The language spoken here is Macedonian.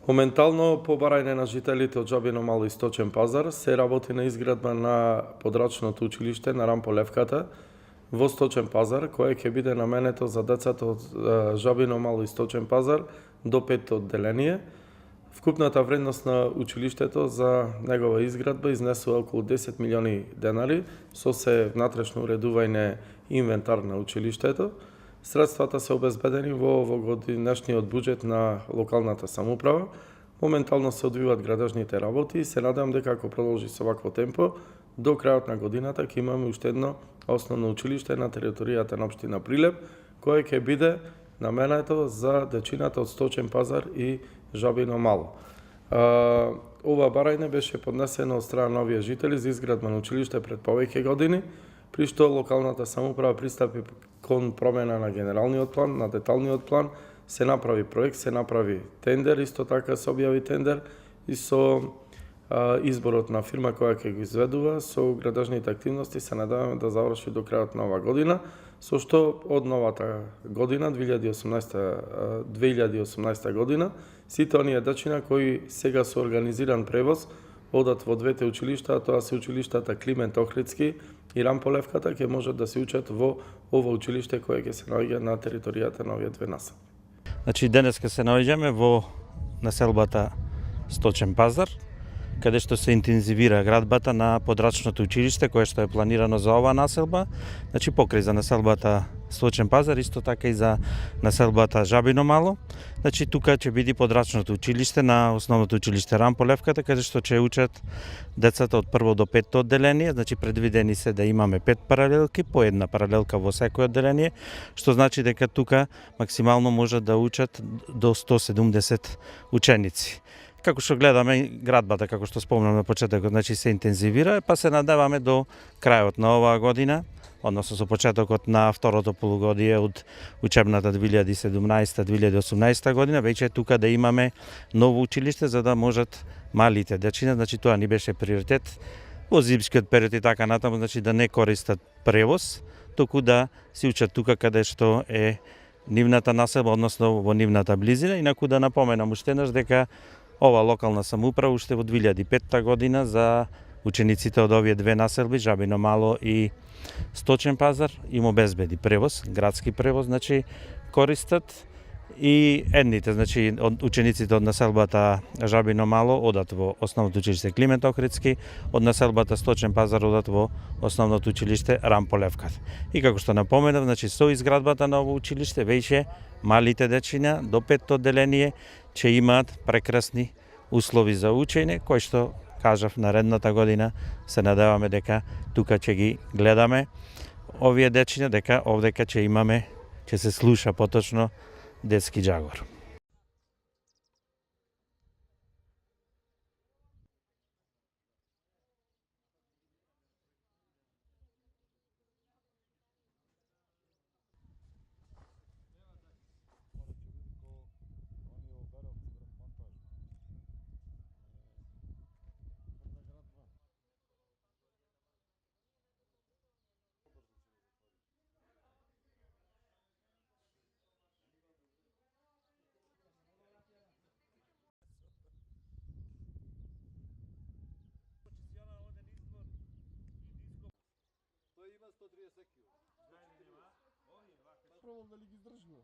Моментално, по барање на жителите од Жабино Мало и Сточен пазар, се работи на изградба на подрачното училиште на Рампо Левката во Сточен пазар, кое ќе биде наменето за децата од Жабино Мало и Сточен пазар до 5-то одделение. Вкупната вредност на училиштето за негова изградба изнесува околу 10 милиони денари, со се внатрешно уредување и инвентар на училиштето. Средствата се обезбедени во овогодишниот буџет на локалната самоуправа. Моментално се одвиваат градежните работи и се надевам дека ако продолжи со вакво темпо, до крајот на годината ќе имаме уште едно основно училиште на територијата на општина Прилеп, кое ќе биде наменето за дечината од Сточен пазар и Жабино Мало. Ова барање беше поднесено од страна на овие жители за изградба на училиште пред повеќе години, при што локалната самоуправа пристапи кон промена на генералниот план, на деталниот план, се направи проект, се направи тендер, исто така се објави тендер и со изборот на фирма која ќе го изведува со градежните активности се надеваме да заврши до крајот на оваа година, со што од новата година 2018 година сите оние дечиња кои сега со организиран превоз одат во двете училишта, а тоа се училиштата Климент Охридски и Рампо Левката, ќе можат да се учат во ова училиште кое ќе се наоѓа на територијата на овие две населби. Значи денеска се наоѓаме во населбата Сточен пазар, каде што се интензивира градбата на подрачното училиште кое што е планирано за оваа населба, значи покрај за населбата Сточен пазар, исто така и за населбата Жабино Мало. Значи тука ќе биде подрачното училиште на основното училиште Рампо Левката, каде што ќе учат децата од прво до петто одделение, значи предвидени се да имаме 5 паралелки, по една паралелка во секој одделение, што значи дека тука максимално можат да учат до 170 ученици. Како што гледаме градбата, како што спомнам на почетокот, значи се интензивира, па се надеваме до крајот на оваа година, односно со почетокот на второто полугодие од учебната 2017-2018 година, веќе тука да имаме ново училиште за да можат малите дечиња, значи тоа ни беше приоритет во зимскиот период и така натаму, значи да не користат превоз, току да се учат тука каде што е нивната населба, односно во нивната близина. Инаку да напоменам уште еднаш дека ова локална самоуправа уште во 2005 година за учениците од овие две населби, Жабино Мало и Сточен пазар, им обезбеди превоз, градски превоз, значи користат и едните, значи учениците од населбата Жабино Мало одат во основното училиште Климент Охридски, од населбата Сточен пазар одат во основното училиште Рампо Левката. И како што напоменав, значи со изградбата на ово училиште веќе малите дечиња до 5-то одделение ќе имаат прекрасни услови за учење, кои што кажав наредната година се надеваме дека тука ќе ги гледаме овие дечиња, дека овдека ќе имаме, ќе се слуша поточно детски џагор. Той има 130 кг. Пробвам дали ги издржува.